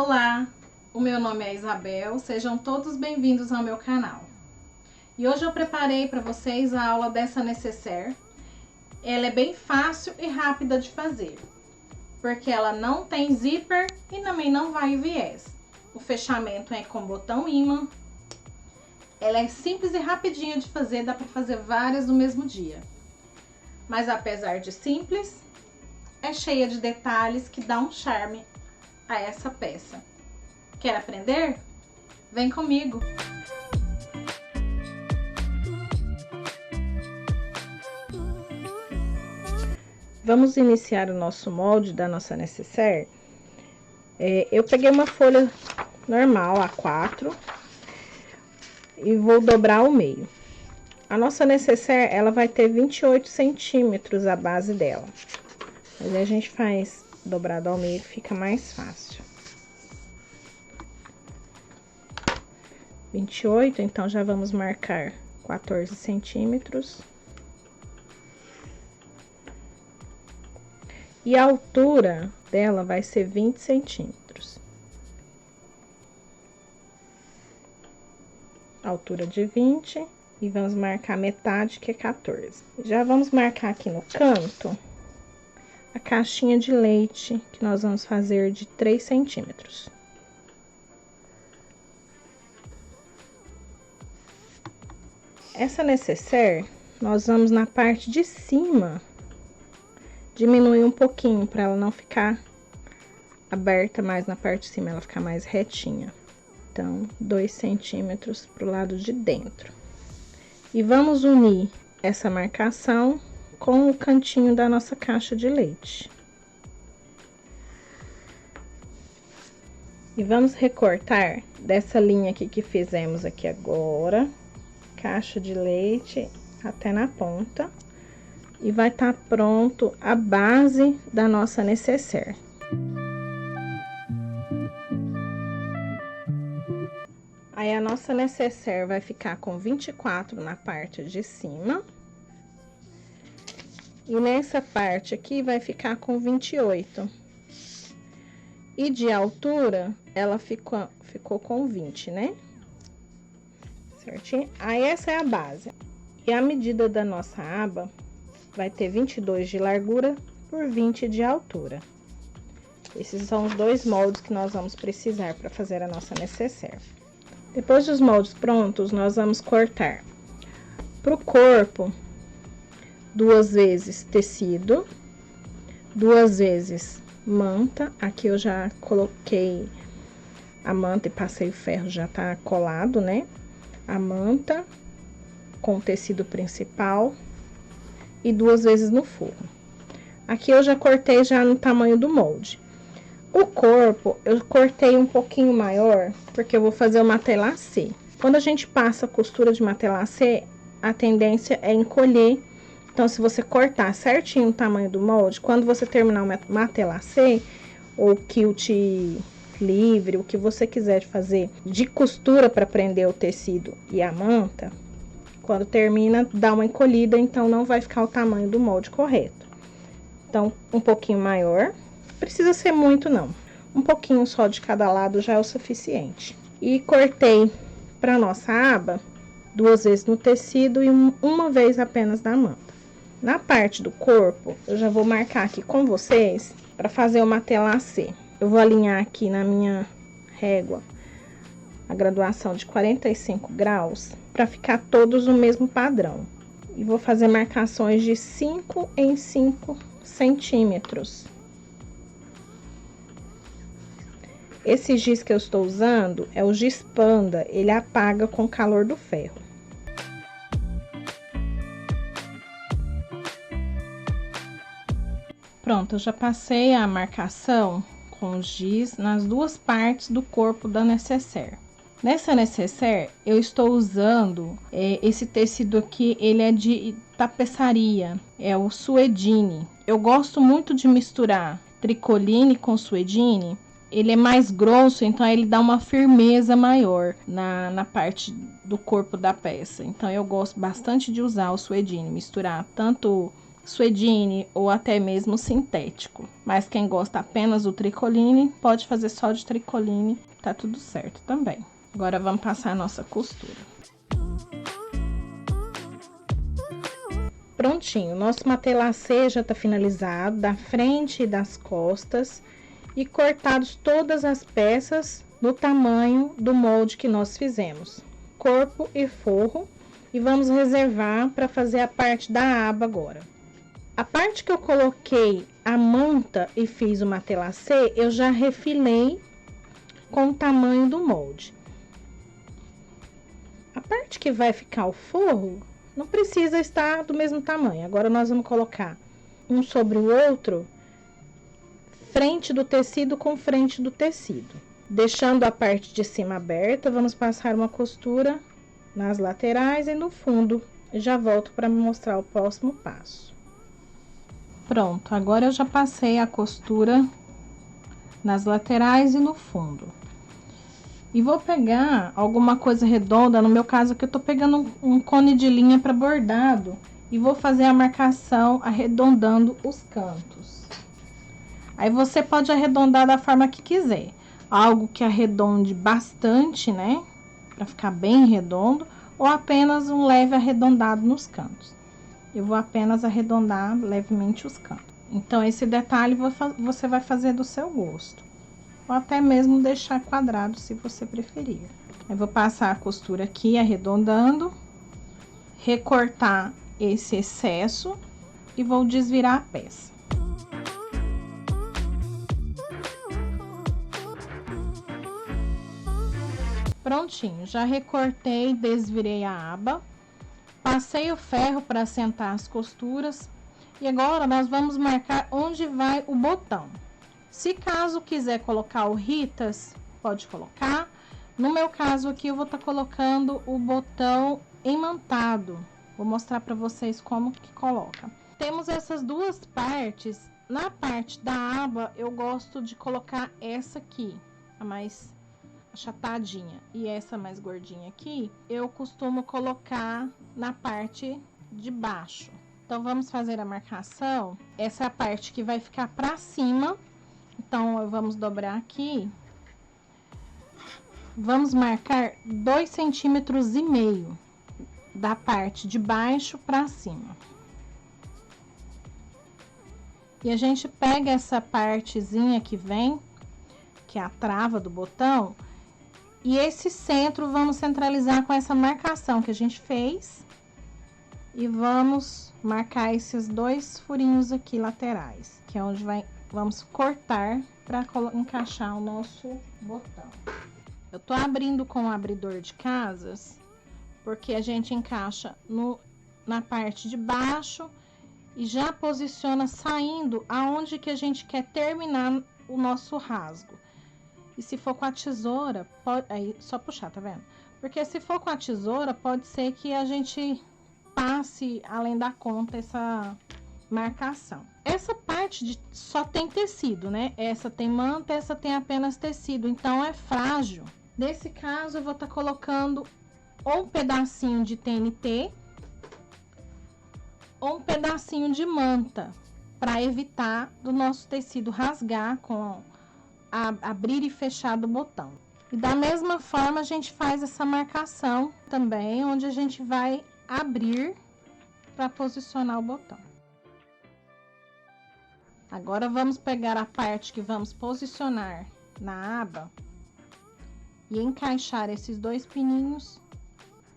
Olá, o meu nome é Isabel, sejam todos bem-vindos ao meu canal. E hoje eu preparei para vocês a aula dessa nécessaire. Ela é bem fácil e rápida de fazer, porque ela não tem zíper e também não vai viés. O fechamento é com botão ímã. Ela é simples e rapidinha de fazer, dá para fazer várias no mesmo dia. Mas apesar de simples, é cheia de detalhes que dá um charme a essa peça. Quer aprender? Vem comigo! Vamos iniciar o nosso molde da nossa nécessaire. Eu peguei uma folha normal, A4, e vou dobrar ao meio. A nossa nécessaire, ela vai ter 28 centímetros a base dela. Mas a gente faz dobrado ao meio, fica mais fácil. 28, então já vamos marcar 14 centímetros. E a altura dela vai ser 20 centímetros. Altura de 20, e vamos marcar metade, que é 14. Já vamos marcar aqui no canto a caixinha de leite, que nós vamos fazer de 3 centímetros. Essa nécessaire, nós vamos na parte de cima diminuir um pouquinho, para ela não ficar aberta mais na parte de cima, ela ficar mais retinha. Então, 2 centímetros pro lado de dentro. E vamos unir essa marcação com o cantinho da nossa caixa de leite. E vamos recortar dessa linha aqui que fizemos aqui agora, caixa de leite até na ponta. E vai estar pronto a base da nossa nécessaire. Aí, a nossa nécessaire vai ficar com 24 na parte de cima. E nessa parte aqui vai ficar com 28. E de altura, ela ficou com 20, né? Certinho? Aí, essa é a base. E a medida da nossa aba vai ter 22 de largura por 20 de altura. Esses são os dois moldes que nós vamos precisar para fazer a nossa nécessaire. Depois dos moldes prontos, nós vamos cortar pro corpo 2 vezes tecido, 2 vezes manta. Aqui eu já coloquei a manta e passei o ferro, já tá colado, né? A manta com o tecido principal e 2 vezes no forro. Aqui eu já cortei já no tamanho do molde. O corpo eu cortei um pouquinho maior, porque eu vou fazer o matelassé. Quando a gente passa a costura de matelassé, a tendência é encolher. Então, se você cortar certinho o tamanho do molde, quando você terminar o matelassé, ou quilt livre, o que você quiser fazer de costura para prender o tecido e a manta, quando termina, dá uma encolhida, então não vai ficar o tamanho do molde correto. Então, um pouquinho maior, precisa ser muito não. Um pouquinho só de cada lado já é o suficiente. E cortei para nossa aba 2 vezes no tecido e uma vez apenas na manta. Na parte do corpo, eu já vou marcar aqui com vocês para fazer o matelassé. Eu vou alinhar aqui na minha régua a graduação de 45 graus, para ficar todos no mesmo padrão. E vou fazer marcações de 5 em 5 centímetros. Esse giz que eu estou usando é o giz panda, ele apaga com o calor do ferro. Pronto, eu já passei a marcação com o giz nas 2 partes do corpo da nécessaire. Nessa nécessaire, eu estou usando esse tecido aqui, ele é de tapeçaria, é o suedine. Eu gosto muito de misturar tricoline com suedine. Ele é mais grosso, então ele dá uma firmeza maior na parte do corpo da peça. Então, eu gosto bastante de usar o suedine, misturar tanto suedine ou até mesmo sintético. Mas quem gosta apenas do tricoline, pode fazer só de tricoline, tá tudo certo também. Agora vamos passar a nossa costura. Prontinho, nosso matelacê já tá finalizado, da frente e das costas, e cortados todas as peças do tamanho do molde que nós fizemos, corpo e forro, e vamos reservar para fazer a parte da aba agora. A parte que eu coloquei a manta e fiz o matelacê, eu já refilei com o tamanho do molde. A parte que vai ficar o forro, não precisa estar do mesmo tamanho. Agora, nós vamos colocar um sobre o outro, frente do tecido com frente do tecido. Deixando a parte de cima aberta, vamos passar uma costura nas laterais e no fundo. Já volto para mostrar o próximo passo. Pronto, agora eu já passei a costura nas laterais e no fundo. E vou pegar alguma coisa redonda, no meu caso aqui eu tô pegando um cone de linha para bordado. E vou fazer a marcação arredondando os cantos. Aí você pode arredondar da forma que quiser. Algo que arredonde bastante, né? Para ficar bem redondo. Ou apenas um leve arredondado nos cantos. Eu vou apenas arredondar levemente os cantos. Então, esse detalhe você vai fazer do seu gosto. Ou até mesmo deixar quadrado, se você preferir. Eu vou passar a costura aqui, arredondando. Recortar esse excesso. E vou desvirar a peça. Prontinho, já recortei, desvirei a aba. Passei o ferro para assentar as costuras. E agora, nós vamos marcar onde vai o botão. Se caso quiser colocar o Ritas, pode colocar. No meu caso aqui, eu vou estar colocando o botão imantado. Vou mostrar para vocês como que coloca. Temos essas duas partes. Na parte da aba, eu gosto de colocar essa aqui, a mais achatadinha. E essa mais gordinha aqui, eu costumo colocar na parte de baixo. Então, vamos fazer a marcação. Essa é a parte que vai ficar pra cima. Então, vamos dobrar aqui. Vamos marcar 2,5 centímetros da parte de baixo pra cima. E a gente pega essa partezinha que vem, que é a trava do botão, e esse centro vamos centralizar com essa marcação que a gente fez. E vamos marcar esses 2 furinhos aqui laterais, que é onde vamos cortar para encaixar o nosso botão. Eu tô abrindo com o abridor de casas, porque a gente encaixa na parte de baixo e já posiciona saindo aonde que a gente quer terminar o nosso rasgo. E se for com a tesoura, aí só puxar, tá vendo? Porque se for com a tesoura, pode ser que a gente passe além da conta essa marcação. Essa parte só tem tecido, né? Essa tem manta, essa tem apenas tecido, então é frágil. Nesse caso, eu vou estar colocando ou um pedacinho de TNT ou um pedacinho de manta, para evitar do nosso tecido rasgar com abrir e fechar do botão. E da mesma forma, a gente faz essa marcação também, onde a gente vai abrir para posicionar o botão. Agora, vamos pegar a parte que vamos posicionar na aba e encaixar esses 2 pininhos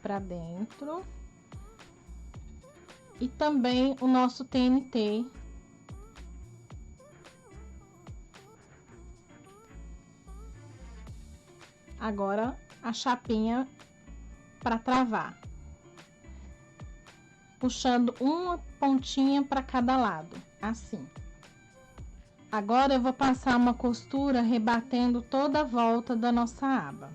para dentro. E também o nosso TNT. Agora, a chapinha para travar. Puxando uma pontinha para cada lado, assim. Agora, eu vou passar uma costura rebatendo toda a volta da nossa aba.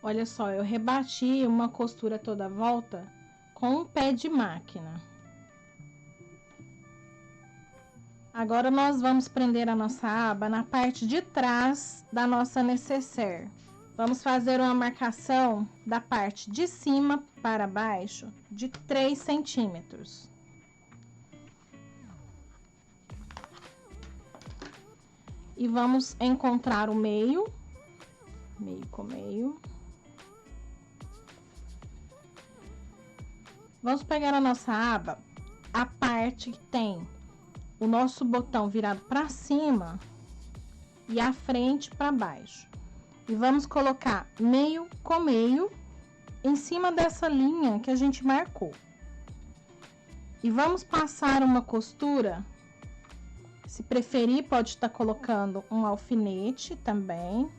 Olha só, eu rebati uma costura toda a volta com um pé de máquina. Agora, nós vamos prender a nossa aba na parte de trás da nossa nécessaire, Vamos fazer uma marcação da parte de cima para baixo de 3 centímetros. E vamos encontrar o meio, meio com meio. Vamos pegar a nossa aba, a parte que tem o nosso botão virado para cima e a frente para baixo. E vamos colocar meio com meio em cima dessa linha que a gente marcou. E vamos passar uma costura. Se preferir, pode estar colocando um alfinete também.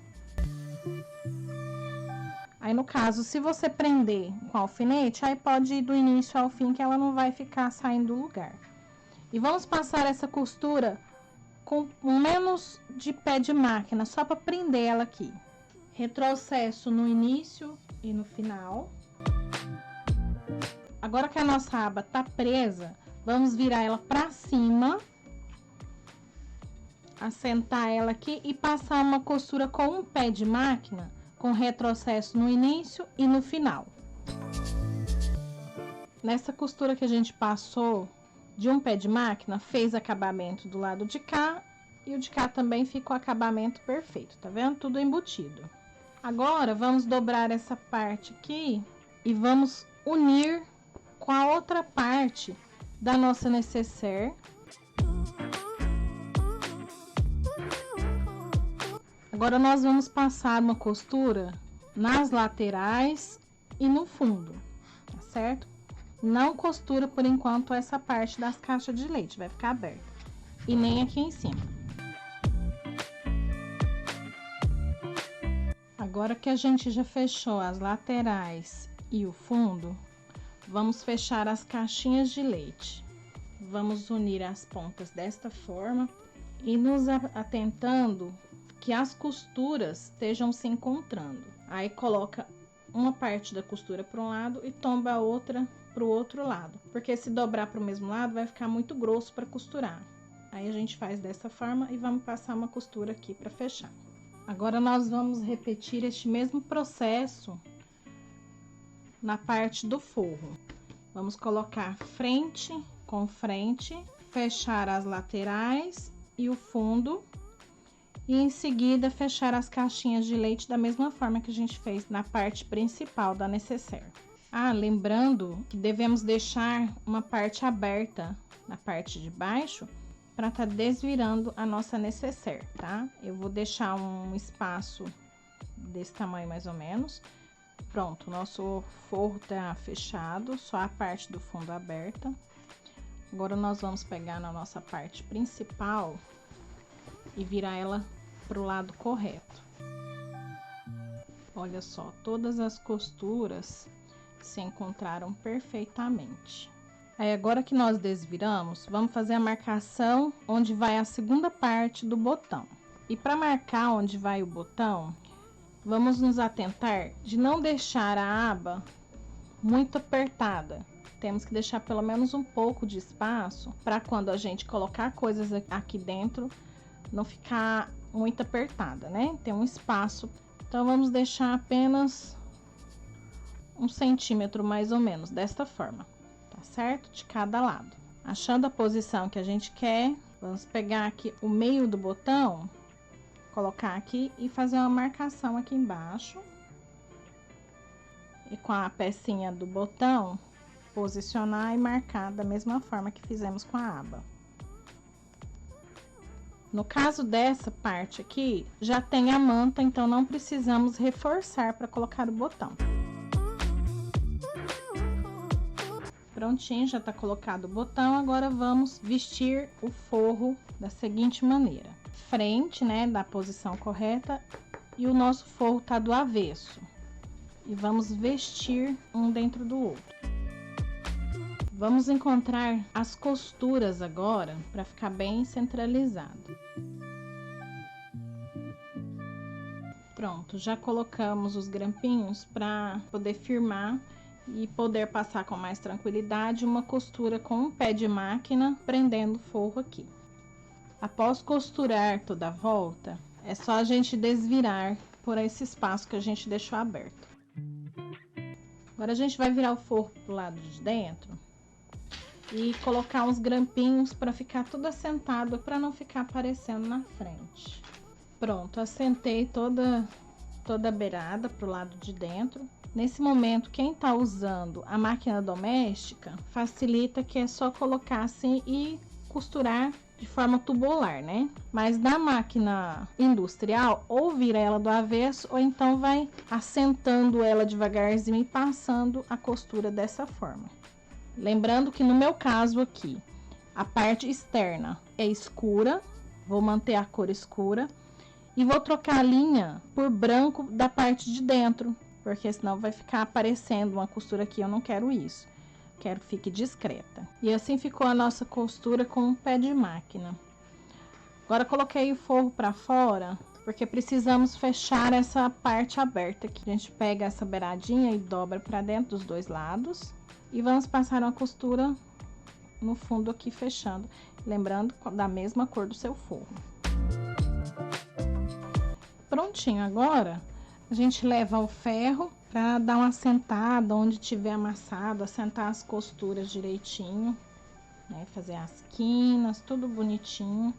Aí, no caso, se você prender com alfinete, aí pode ir do início ao fim, que ela não vai ficar saindo do lugar. E vamos passar essa costura com menos de pé de máquina, só para prender ela aqui. Retrocesso no início e no final. Agora que a nossa aba tá presa, vamos virar ela para cima, assentar ela aqui e passar uma costura com um pé de máquina, com retrocesso no início e no final. Nessa costura que a gente passou de um pé de máquina, fez acabamento do lado de cá e o de cá também ficou acabamento perfeito, tá vendo? Tudo embutido. Agora, vamos dobrar essa parte aqui e vamos unir com a outra parte da nossa nécessaire. Agora, nós vamos passar uma costura nas laterais e no fundo, tá certo? Não costura, por enquanto, essa parte das caixas de leite, vai ficar aberta. E nem aqui em cima. Agora que a gente já fechou as laterais e o fundo, vamos fechar as caixinhas de leite. Vamos unir as pontas desta forma e nos atentando que as costuras estejam se encontrando. Aí coloca uma parte da costura para um lado e tomba a outra para o outro lado, porque se dobrar para o mesmo lado vai ficar muito grosso para costurar. Aí a gente faz dessa forma e vamos passar uma costura aqui para fechar. Agora nós vamos repetir este mesmo processo na parte do forro. Vamos colocar frente com frente, fechar as laterais e o fundo. E em seguida, fechar as caixinhas de leite da mesma forma que a gente fez na parte principal da nécessaire. Ah, lembrando que devemos deixar uma parte aberta na parte de baixo para estar desvirando a nossa nécessaire, tá? Eu vou deixar um espaço desse tamanho mais ou menos. Pronto, o nosso forro tá fechado, só a parte do fundo aberta. Agora, nós vamos pegar na nossa parte principal e virar ela pro lado correto. Olha só, todas as costuras se encontraram perfeitamente. Aí, agora que nós desviramos, vamos fazer a marcação onde vai a segunda parte do botão. E para marcar onde vai o botão, vamos nos atentar de não deixar a aba muito apertada. Temos que deixar pelo menos um pouco de espaço para quando a gente colocar coisas aqui dentro, não ficar muito apertada, né? Tem um espaço. Então, vamos deixar apenas 1 centímetro mais ou menos, desta forma, tá certo? De cada lado. Achando a posição que a gente quer, vamos pegar aqui o meio do botão, colocar aqui e fazer uma marcação aqui embaixo. E com a pecinha do botão, posicionar e marcar da mesma forma que fizemos com a aba. No caso dessa parte aqui, já tem a manta, então não precisamos reforçar para colocar o botão. Prontinho, já tá colocado o botão. Agora vamos vestir o forro da seguinte maneira: frente, né, da posição correta, e o nosso forro tá do avesso. E vamos vestir um dentro do outro. Vamos encontrar as costuras agora para ficar bem centralizado. Pronto, já colocamos os grampinhos para poder firmar e poder passar com mais tranquilidade uma costura com um pé de máquina prendendo o forro aqui. Após costurar toda a volta, é só a gente desvirar por esse espaço que a gente deixou aberto. Agora a gente vai virar o forro pro lado de dentro e colocar uns grampinhos para ficar tudo assentado, para não ficar aparecendo na frente. Pronto, assentei toda a beirada pro lado de dentro. Nesse momento, quem tá usando a máquina doméstica, facilita que é só colocar assim e costurar de forma tubular, né? Mas na máquina industrial, ou vira ela do avesso, ou então vai assentando ela devagarzinho e passando a costura dessa forma. Lembrando que no meu caso aqui, a parte externa é escura, vou manter a cor escura e vou trocar a linha por branco da parte de dentro, porque senão vai ficar aparecendo uma costura aqui, eu não quero isso. Quero que fique discreta. E assim ficou a nossa costura com um pé de máquina. Agora coloquei o forro para fora, porque precisamos fechar essa parte aberta aqui. A gente pega essa beiradinha e dobra para dentro dos dois lados. E vamos passar uma costura no fundo aqui, fechando. Lembrando da mesma cor do seu forro. Prontinho, agora a gente leva o ferro para dar uma assentada onde tiver amassado, assentar as costuras direitinho, né? Fazer as quinas, tudo bonitinho.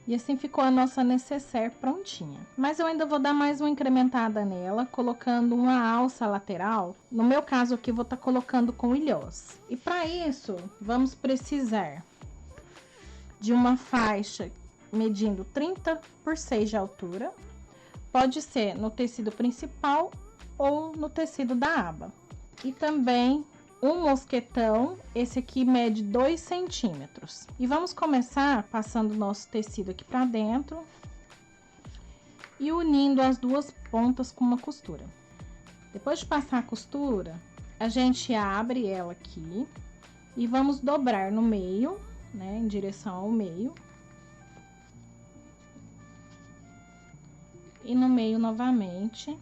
E assim ficou a nossa necessaire prontinha. Mas eu ainda vou dar mais uma incrementada nela, colocando uma alça lateral. No meu caso aqui, vou estar colocando com ilhós. E para isso, vamos precisar de uma faixa medindo 30 por 6 de altura. Pode ser no tecido principal ou no tecido da aba. E também um mosquetão, esse aqui mede 2 centímetros. E vamos começar passando o nosso tecido aqui para dentro e unindo as duas pontas com uma costura. Depois de passar a costura, a gente abre ela aqui e vamos dobrar no meio, né, em direção ao meio. E no meio novamente.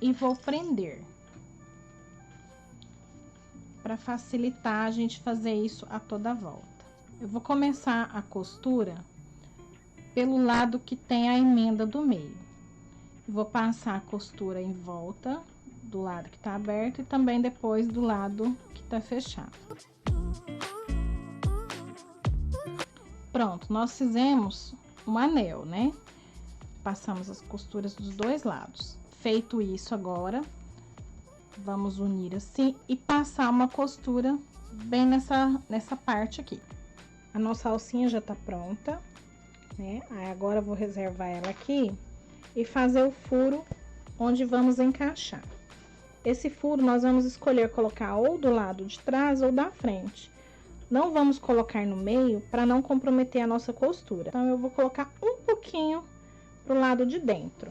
E vou prender. Para facilitar a gente fazer isso a toda volta. Eu vou começar a costura pelo lado que tem a emenda do meio. Vou passar a costura em volta do lado que tá aberto e também depois do lado que tá fechado. Pronto, nós fizemos um anel, né? Passamos as costuras dos dois lados. Feito isso agora, vamos unir assim e passar uma costura bem nessa parte aqui. A nossa alcinha já tá pronta, né? Aí agora eu vou reservar ela aqui e fazer o furo onde vamos encaixar. Esse furo nós vamos escolher colocar ou do lado de trás ou da frente. Não vamos colocar no meio para não comprometer a nossa costura. Então eu vou colocar um pouquinho pro lado de dentro.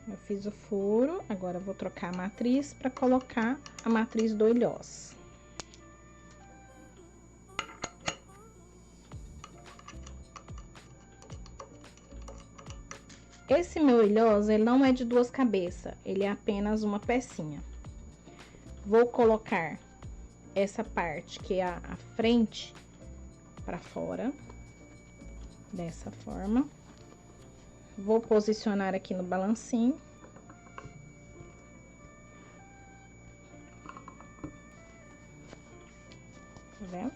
Eu fiz o furo, agora eu vou trocar a matriz para colocar a matriz do ilhós. Esse meu ilhós, ele não é de duas cabeças, ele é apenas uma pecinha. Vou colocar essa parte que é a frente para fora. Dessa forma. Vou posicionar aqui no balancinho. Tá vendo?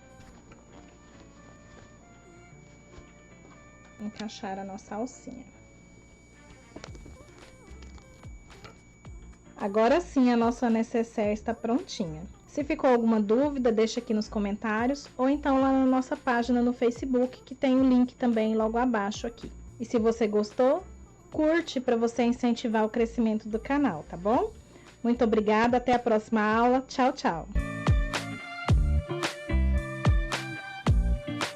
Encaixar a nossa alcinha. Agora sim, a nossa necessaire está prontinha. Se ficou alguma dúvida, deixa aqui nos comentários ou então lá na nossa página no Facebook, que tem o link também logo abaixo aqui. E se você gostou, curte para você incentivar o crescimento do canal, tá bom? Muito obrigada, até a próxima aula. Tchau, tchau!